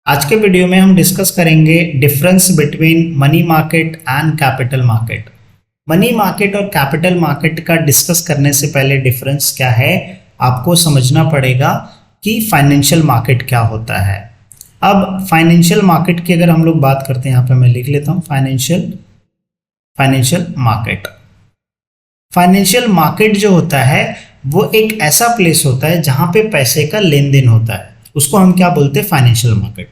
आज के वीडियो में हम डिस्कस करेंगे difference between money market and capital market. Money market और कैपिटल मार्केट का डिस्कस करने से पहले डिफरेंस क्या है आपको समझना पड़ेगा कि फाइनेंशियल मार्केट क्या होता है। अब फाइनेंशियल मार्केट की अगर हम लोग बात करते हैं, यहाँ पे मैं लिख लेता हूँ फाइनेंशियल मार्केट। फाइनेंशियल मार्केट जो होता है वो एक ऐसा प्लेस होता है जहां पे पैसे का लेन देन होता है, उसको हम क्या बोलते हैं, फाइनेंशियल मार्केट।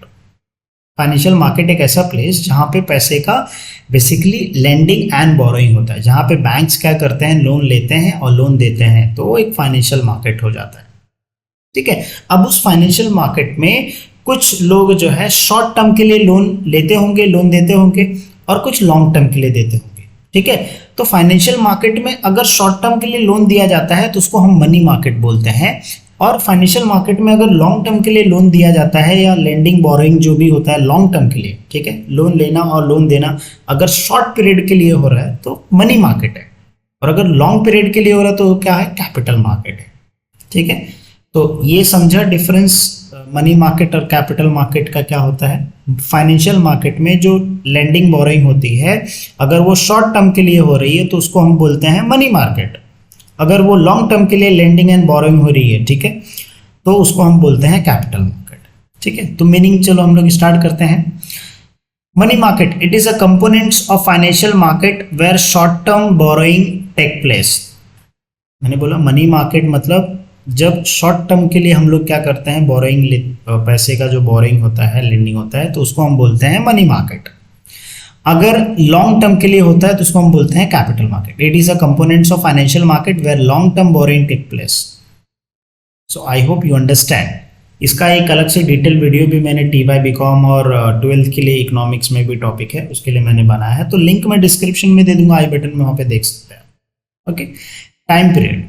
फाइनेंशियल मार्केट एक ऐसा प्लेस जहां पे पैसे का बेसिकली लेंडिंग एंड बोरोइंग होता है, जहां पे बैंक्स क्या करते हैं, लोन लेते हैं और लोन देते हैं, तो वो एक फाइनेंशियल मार्केट हो जाता है। ठीक है। अब उस फाइनेंशियल मार्केट में कुछ लोग जो है शॉर्ट टर्म के लिए लोन लेते होंगे, लोन देते होंगे, और कुछ लॉन्ग टर्म के लिए देते होंगे। ठीक है। तो फाइनेंशियल मार्केट में अगर शॉर्ट टर्म के लिए लोन दिया जाता है तो उसको हम मनी मार्केट बोलते हैं, और फाइनेंशियल मार्केट में अगर लॉन्ग टर्म के लिए लोन दिया जाता है या लेंडिंग बोरोइंग जो भी होता है लॉन्ग टर्म के लिए, ठीक है, लोन लेना और लोन देना अगर शॉर्ट पीरियड के लिए हो रहा है तो मनी मार्केट है, और अगर लॉन्ग पीरियड के लिए हो रहा है तो क्या है, कैपिटल मार्केट है। ठीक है। तो ये समझा डिफरेंस मनी मार्केट और कैपिटल मार्केट का क्या होता है। फाइनेंशियल मार्केट में जो लेंडिंग बोरोइंग होती है अगर वो शॉर्ट टर्म के लिए हो रही है तो उसको हम बोलते हैं मनी मार्केट। अगर वो लॉन्ग टर्म के लिए लेंडिंग एंड बोरोइंग हो रही है, ठीक है, तो उसको हम बोलते हैं कैपिटल मार्केट। ठीक है। तो मीनिंग चलो हम लोग स्टार्ट करते हैं। Money market, it is a components of financial market where short term borrowing take place. मैंने बोला मनी मार्केट मतलब जब शॉर्ट टर्म के लिए हम लोग क्या करते हैं, बोरोइंग, पैसे का जो बोरोइंग होता है, लेंडिंग होता है, तो उसको हम बोलते हैं मनी मार्केट। अगर लॉन्ग टर्म के लिए होता है तो उसको हम बोलते हैं capital market. It is a components of financial market where long term borrowing take place. So I hope you understand. इसका एक अलग से डिटेल वीडियो भी मैंने TY BCom और 12th के लिए इकोनॉमिक्स में भी टॉपिक है, उसके लिए मैंने बनाया है, तो लिंक मैं डिस्क्रिप्शन में दे दूंगा, आई बटन में, वहां पे देख सकते हैं। ओके। टाइम पीरियड,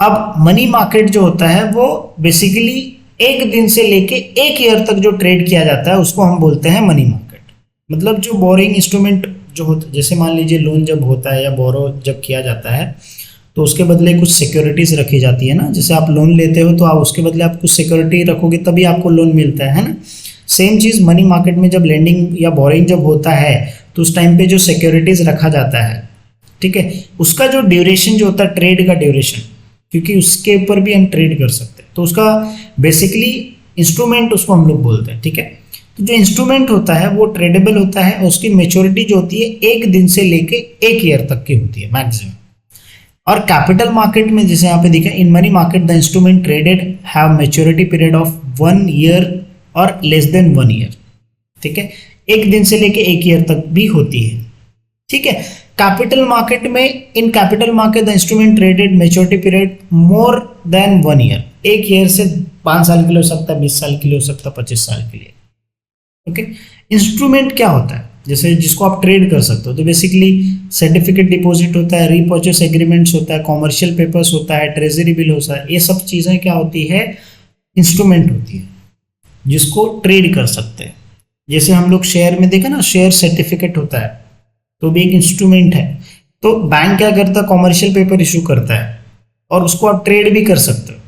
अब मनी मार्केट जो होता है वो बेसिकली एक दिन से लेके एक ईयर तक जो ट्रेड किया जाता है उसको हम बोलते हैं मनी मार्केट। मतलब जो बोरिंग इंस्ट्रूमेंट जो होता है, जैसे मान लीजिए लोन जब होता है या बोरो जब किया जाता है तो उसके बदले कुछ सिक्योरिटीज रखी जाती है ना। जैसे आप लोन लेते हो तो आप उसके बदले आप कुछ सिक्योरिटी रखोगे तभी आपको लोन मिलता है ना। सेम चीज मनी मार्केट में जब लेंडिंग या बोरिंग जब होता है तो उस टाइम पे जो सिक्योरिटीज रखा जाता है, ठीक है, उसका जो ड्यूरेशन जो होता है, ट्रेड का ड्यूरेशन, क्योंकि उसके ऊपर भी हम ट्रेड कर सकते हैं, तो उसका बेसिकली इंस्ट्रूमेंट उसको हम लोग बोलते हैं। ठीक है। तो जो इंस्ट्रूमेंट होता है वो ट्रेडेबल होता है, और उसकी मेच्योरिटी जो होती है एक दिन से लेके एक ईयर तक की होती है मैक्सिमम। और कैपिटल मार्केट में जैसे यहाँ पे दिखा, in money market the instrument traded have maturity period of 1 year और लेस देन 1 ईयर। ठीक है। एक दिन से लेके एक ईयर तक भी होती है। ठीक है। कैपिटल मार्केट में, in capital market the instrument traded maturity period more than 1 year, एक ईयर से 5 साल के लिए हो सकता है, 20 साल के लिए हो सकता है, 25 साल के लिए। ओके। इंस्ट्रूमेंट क्या होता है, जैसे जिसको आप ट्रेड कर सकते हो, तो बेसिकली सर्टिफिकेट डिपॉजिट होता है, रीपर्चेस एग्रीमेंट्स होता है, कॉमर्शियल पेपर्स होता है, ट्रेजरी बिल होता है, ये सब चीजें क्या होती है, इंस्ट्रूमेंट होती है जिसको ट्रेड कर सकते हैं। जैसे हम लोग शेयर में देखा ना, शेयर सर्टिफिकेट होता है तो भी एक इंस्ट्रूमेंट है। तो बैंक क्या करता है, कॉमर्शियल पेपर इशू करता है और उसको आप ट्रेड भी कर सकते हो।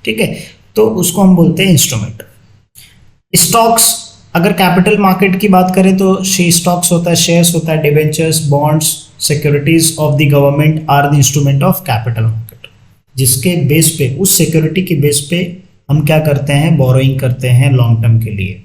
ठीक है। तो उसको हम बोलते हैं इंस्ट्रूमेंट। स्टॉक्स, अगर कैपिटल मार्केट की बात करें तो स्टॉक्स होता है, शेयर्स होता है, debentures, bonds, securities of the government are the instrument of capital market, जिसके बेस पे, उस सिक्योरिटी के बेस पे हम क्या करते हैं, बोरोइंग करते हैं लॉन्ग टर्म के लिए।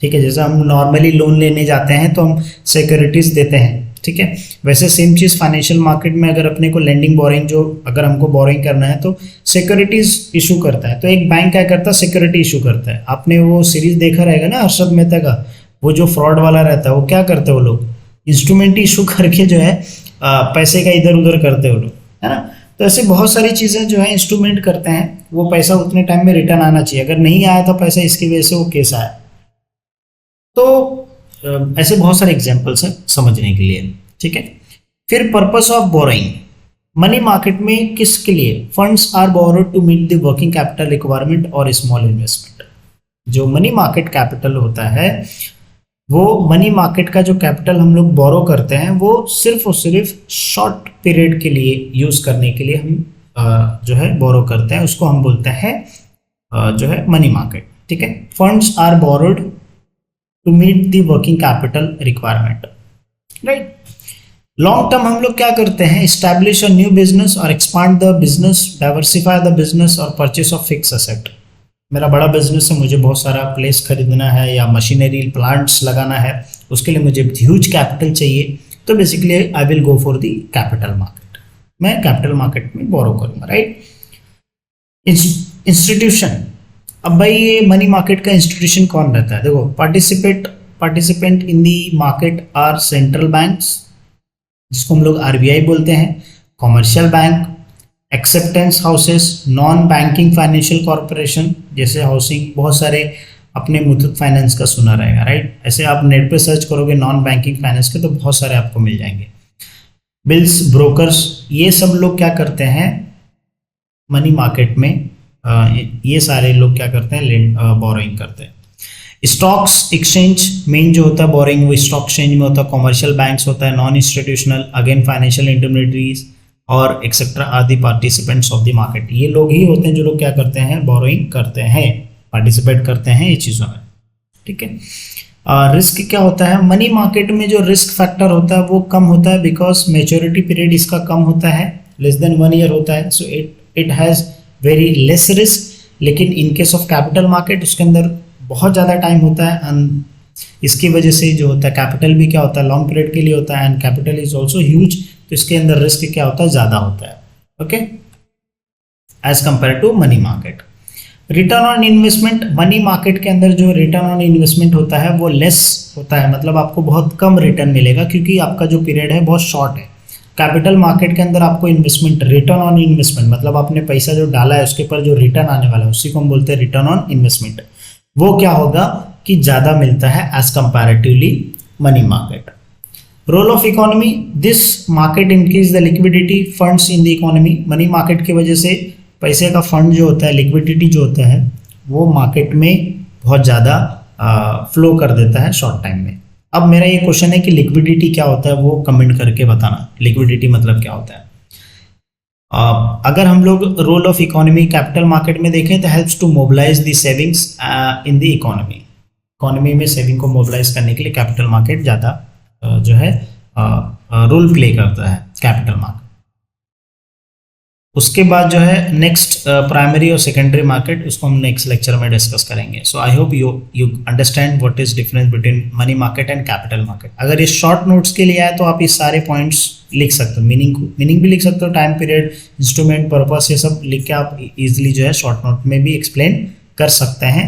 ठीक है। जैसे हम नॉर्मली लोन लेने जाते हैं तो हम सिक्योरिटीज देते हैं। ठीक है। वैसे सेम चीज फाइनेंशियल मार्केट में अगर अपने को लेंडिंग बोरोइंग, जो अगर हमको बोरोइंग करना है तो सिक्योरिटीज इशू करता है। तो एक बैंक क्या करता है, सिक्योरिटी इशू करता है। आपने वो सीरीज देखा रहेगा ना हर्षद मेहता का, वो जो फ्रॉड वाला रहता है, वो क्या करते हैं, वो लोग इंस्ट्रूमेंट इशू करके जो है पैसे का इधर उधर करते हैं वो लोग, है ना। तो ऐसे बहुत सारी चीजें जो है इंस्ट्रूमेंट करते हैं, वो पैसा उतने टाइम में रिटर्न आना चाहिए, अगर नहीं आया था पैसा इसकी वजह से वो केस आया। तो ऐसे बहुत सारे एग्जांपल्स हैं समझने के लिए। ठीक है। फिर purpose of borrowing, money market में किसके लिए, funds are borrowed to meet the working capital requirement और स्मॉल इन्वेस्टमेंट। जो मनी मार्केट कैपिटल होता है, वो मनी मार्केट का जो कैपिटल हम लोग बोरो करते हैं वो सिर्फ और सिर्फ शॉर्ट पीरियड के लिए यूज करने के लिए हम जो है बोरो करते हैं, उसको हम बोलते हैं जो है मनी मार्केट। ठीक है, funds are borrowed to meet the working capital requirement, right. Long term हम लोग क्या करते हैं, इस्टेब्लिश अ न्यू बिजनेस और expand the business, diversify the business और परचेस ऑफ फिक्स एसेट। मेरा बड़ा बिजनेस है, मुझे बहुत सारा प्लेस खरीदना है या मशीनरी प्लांट्स लगाना है, उसके लिए मुझे ह्यूज कैपिटल चाहिए, तो basically I will go for the capital market, मैं कैपिटल मार्केट में बोरो करूंगा, राइट। इंस्टीट्यूशन, अब भाई ये मनी मार्केट का इंस्टीट्यूशन कौन रहता है, देखो participant in the market are central banks, जिसको हम लोग आरबीआई बोलते हैं, commercial bank, acceptance houses, non banking financial corporation, जैसे हाउसिंग, बहुत सारे अपने मुथूट फाइनेंस का सुना रहेगा, राइट। ऐसे आप नेट पे सर्च करोगे नॉन बैंकिंग फाइनेंस के तो बहुत सारे आपको मिल जाएंगे। बिल्स, ब्रोकर्स, ये सब लोग क्या करते हैं मनी मार्केट में, ये सारे लोग क्या करते हैं, बोरोइंग करते हैं। स्टॉक्स एक्सचेंज मेन जो होता है बोरिंग वो स्टॉक एक्सचेंज में होता है, कॉमर्शियल बैंक्स होता है, non institutional again financial intermediaries और एक्सेट्रा आदि पार्टिसिपेंट्स ऑफ द मार्केट, ये लोग ही होते हैं जो लोग क्या करते हैं बोरोइंग करते हैं, पार्टिसिपेट करते हैं ये चीज़ों में, ठीक है। रिस्क क्या होता है, मनी मार्केट में जो रिस्क फैक्टर होता है वो कम होता है, बिकॉज मेच्योरिटी पीरियड इसका कम होता है, लेस देन 1 ईयर होता है, so it has very less risk. लेकिन in case of capital market उसके अंदर बहुत ज़्यादा टाइम होता है, एंड इसकी वजह से जो होता है कैपिटल भी क्या होता है लॉन्ग पीरियड के लिए होता है, and capital is also huge, तो इसके अंदर रिस्क क्या होता है ज़्यादा होता है, okay, as compare to money market. Return on investment, money market के अंदर जो रिटर्न ऑन इन्वेस्टमेंट होता है वो लेस होता है, मतलब आपको बहुत कम रिटर्न मिलेगा क्योंकि आपका जो पीरियड है बहुत शॉर्ट है। कैपिटल मार्केट के अंदर आपको इन्वेस्टमेंट, रिटर्न ऑन इन्वेस्टमेंट, मतलब आपने पैसा जो डाला है उसके ऊपर जो रिटर्न आने वाला है उसी को हम बोलते हैं रिटर्न ऑन इन्वेस्टमेंट, वो क्या होगा कि ज़्यादा मिलता है as comparatively money market. Role of economy, this market increase the liquidity funds in the economy, money market की वजह से पैसे का फंड जो होता है, लिक्विडिटी जो होता है वो मार्केट में बहुत ज़्यादा फ्लो कर देता है शॉर्ट टाइम में। अब मेरा ये क्वेश्चन है कि लिक्विडिटी क्या होता है वो कमेंट करके बताना, लिक्विडिटी मतलब क्या होता है। अगर हम लोग role of economy capital market में देखें तो helps to mobilise the savings in the economy में सेविंग को मोबिलाइज करने के लिए कैपिटल मार्केट ज़्यादा जो है रोल प्ले करता है कैपिटल मार्केट। उसके बाद जो है नेक्स्ट प्राइमरी और सेकेंडरी मार्केट, उसको हम नेक्स्ट लेक्चर में डिस्कस करेंगे। So I hope you understand what is difference between money market and capital market. अगर ये शॉर्ट नोट्स के लिए आए तो आप ये सारे पॉइंट्स लिख सकते हो, मीनिंग भी लिख सकते हो, टाइम पीरियड, इंस्ट्रूमेंट, पर्पस, ये सब लिख के आप इजीली जो है शॉर्ट नोट में भी एक्सप्लेन कर सकते हैं।